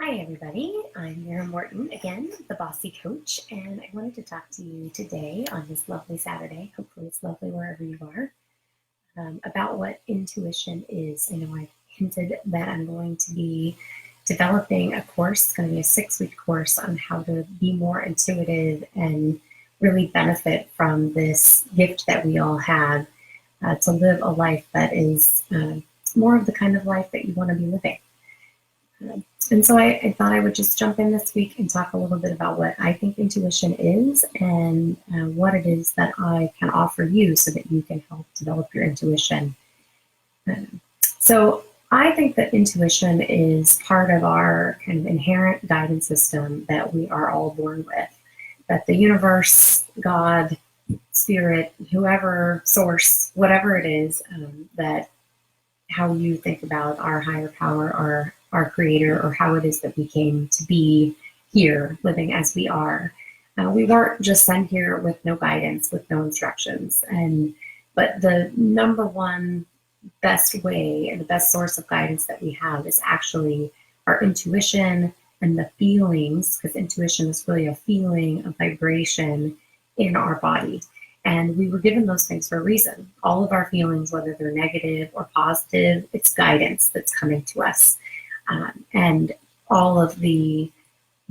Hi, everybody. I'm Mira Morton again, the Bossy Coach, and I wanted to talk to you today on this lovely Saturday. Hopefully, it's lovely wherever you are, about what intuition is. I know I've hinted that I'm going to be developing a course. It's going to be a 6-week course on how to be more intuitive and really benefit from this gift that we all have to live a life that is more of the kind of life that you want to be living. And so I thought I would just jump in this week and talk a little bit about what I think intuition is and what it is that I can offer you so that you can help develop your intuition. So I think that intuition is part of our kind of inherent guidance system that we are all born with, that the universe, God, spirit, whoever, source, whatever it is, that how you think about our higher power, our creator, or how it is that we came to be here living as we are. We weren't just sent here with no guidance, with no instructions. But the number one best way and the best source of guidance that we have is actually our intuition and the feelings, because intuition is really a feeling, a vibration in our body. And we were given those things for a reason. All of our feelings, whether they're negative or positive, it's guidance that's coming to us. And all of the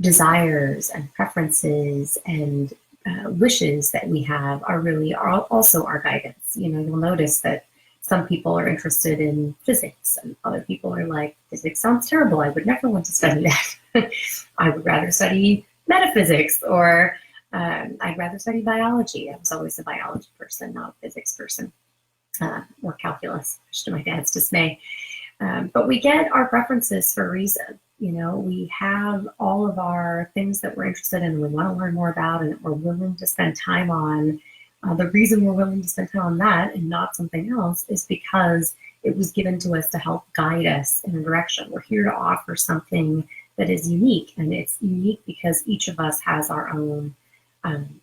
desires and preferences and wishes that we have are really also our guidance. You know, you'll notice that some people are interested in physics and other people are like, physics sounds terrible. I would never want to study that. I would rather study metaphysics or I'd rather study biology. I was always a biology person, not a physics person, or calculus, much to my dad's dismay. But we get our preferences for a reason. You know, we have all of our things that we're interested in and we want to learn more about and that we're willing to spend time on. The reason we're willing to spend time on that and not something else is because it was given to us to help guide us in a direction. We're here to offer something that is unique, and it's unique because each of us has our own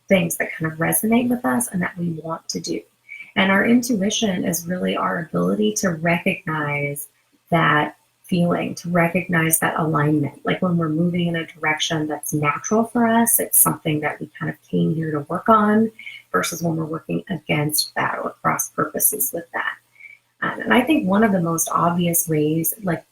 things that kind of resonate with us and that we want to do. And our intuition is really our ability to recognize that feeling, to recognize that alignment. Like when we're moving in a direction that's natural for us, it's something that we kind of came here to work on, versus when we're working against that or cross purposes with that. And I think one of the most obvious ways, like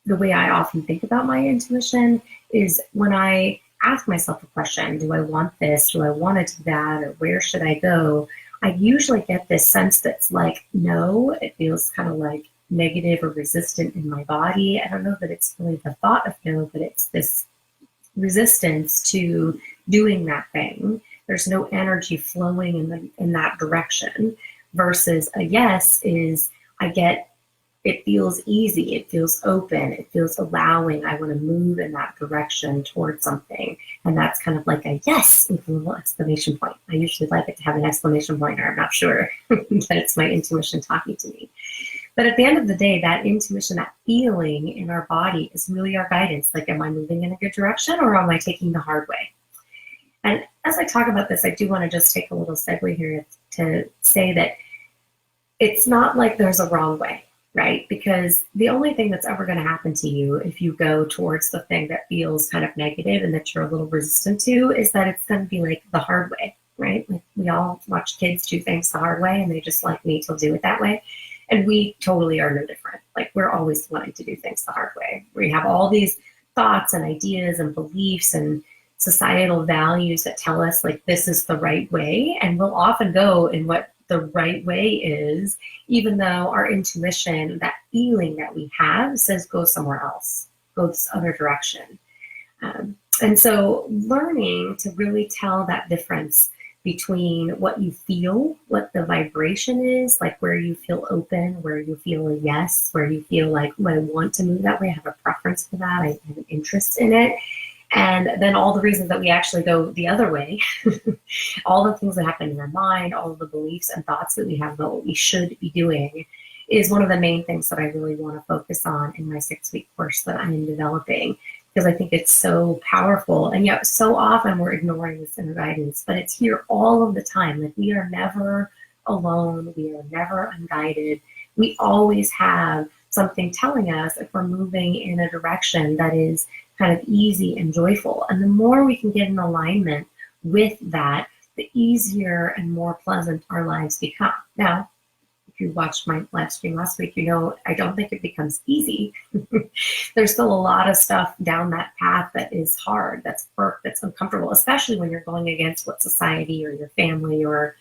the way I often think about my intuition, is when I ask myself a question, do I want this? Do I want to do that? Or where should I go? I usually get this sense that's like, no. It feels kind of like negative or resistant in my body. I don't know that it's really the thought of no, but it's this resistance to doing that thing. There's no energy flowing in that direction, versus a yes is I get, it feels easy, it feels open, it feels allowing. I want to move in that direction towards something. And that's kind of like a yes with a little exclamation point. I usually like it to have an exclamation point, or I'm not sure that it's my intuition talking to me. But at the end of the day, that intuition, that feeling in our body is really our guidance. Like, am I moving in a good direction or am I taking the hard way? And as I talk about this, I do want to just take a little segue here to say that it's not like there's a wrong way, right? Because the only thing that's ever going to happen to you if you go towards the thing that feels kind of negative and that you're a little resistant to is that it's going to be like the hard way, right? Like we all watch kids do things the hard way and they just like me to do it that way. And we totally are no different. Like we're always wanting to do things the hard way. We have all these thoughts and ideas and beliefs and societal values that tell us like this is the right way. And we'll often go in what the right way is, even though our intuition, that feeling that we have says go somewhere else, go this other direction. And so learning to really tell that difference between what you feel, what the vibration is, like where you feel open, where you feel a yes, where you feel like, oh, I want to move that way, I have a preference for that, I have an interest in it. And then all the reasons that we actually go the other way, all the things that happen in our mind, all of the beliefs and thoughts that we have about what we should be doing is one of the main things that I really want to focus on in my 6-week course that I'm developing, because I think it's so powerful. And yet so often we're ignoring this inner guidance, but it's here all of the time. Like we are never alone. We are never unguided. We always have something telling us if we're moving in a direction that is kind of easy and joyful. And the more we can get in alignment with that, the easier and more pleasant our lives become. Now, if you watched my live stream last week, you know I don't think it becomes easy. There's still a lot of stuff down that path that is hard, that's work, that's uncomfortable, especially when you're going against what society or your family or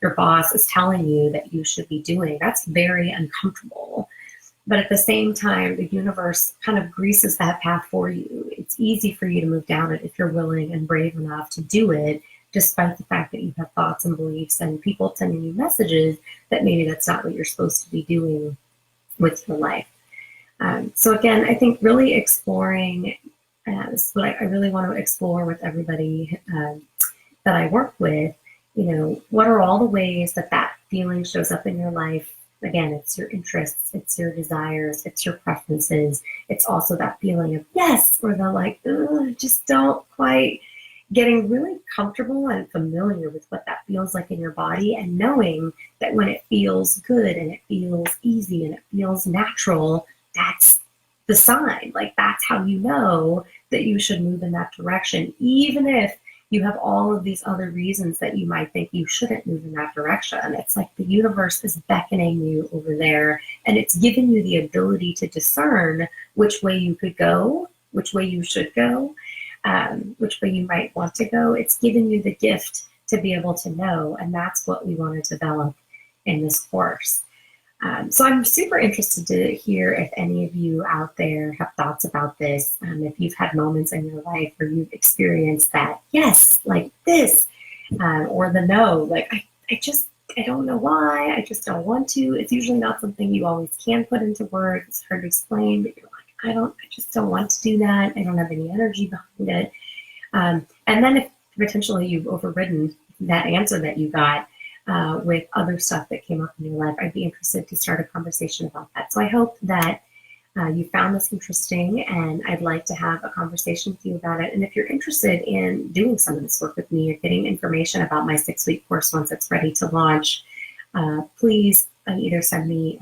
your boss is telling you that you should be doing. That's very uncomfortable. But at the same time, the universe kind of greases that path for you. It's easy for you to move down it if you're willing and brave enough to do it, despite the fact that you have thoughts and beliefs and people sending you messages that maybe that's not what you're supposed to be doing with your life. So again, I think really exploring, this is what I really want to explore with everybody that I work with, you know, what are all the ways that that feeling shows up in your life? Again, it's your interests, it's your desires, it's your preferences. It's also that feeling of yes, or the like, just don't quite, getting really comfortable and familiar with what that feels like in your body, and knowing that when it feels good and it feels easy and it feels natural, that's the sign. Like, that's how you know that you should move in that direction, even if you have all of these other reasons that you might think you shouldn't move in that direction. It's like the universe is beckoning you over there, and it's giving you the ability to discern which way you could go, which way you should go, which way you might want to go. It's giving you the gift to be able to know, and that's what we want to develop in this course. So I'm super interested to hear if any of you out there have thoughts about this, if you've had moments in your life where you've experienced that yes, like this, or the no, like I don't know why, I just don't want to. It's usually not something you always can put into words. It's hard to explain, but you're like, I just don't want to do that. I don't have any energy behind it. And then if potentially you've overridden that answer that you got with other stuff that came up in your life, I'd be interested to start a conversation about that. So I hope that you found this interesting, and I'd like to have a conversation with you about it. And if you're interested in doing some of this work with me or getting information about my 6-week course once it's ready to launch, please either send me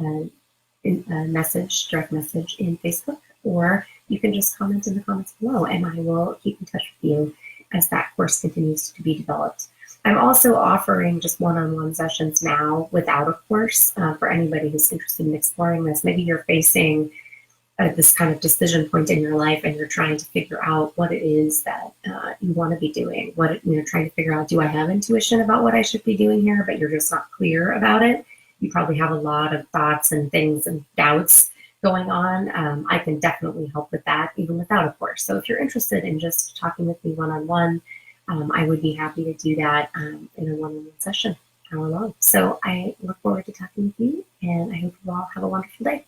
a message, direct message in Facebook, or you can just comment in the comments below, and I will keep in touch with you as that course continues to be developed. I'm also offering just one-on-one sessions now without a course for anybody who's interested in exploring this. Maybe you're facing this kind of decision point in your life, and you're trying to figure out what it is that you want to be doing. Trying to figure out, do I have intuition about what I should be doing here, but you're just not clear about it. You probably have a lot of thoughts and things and doubts going on. I can definitely help with that, even without a course. So if you're interested in just talking with me one-on-one, I would be happy to do that in a one-on-one session, hour long. So I look forward to talking with you, and I hope you all have a wonderful day.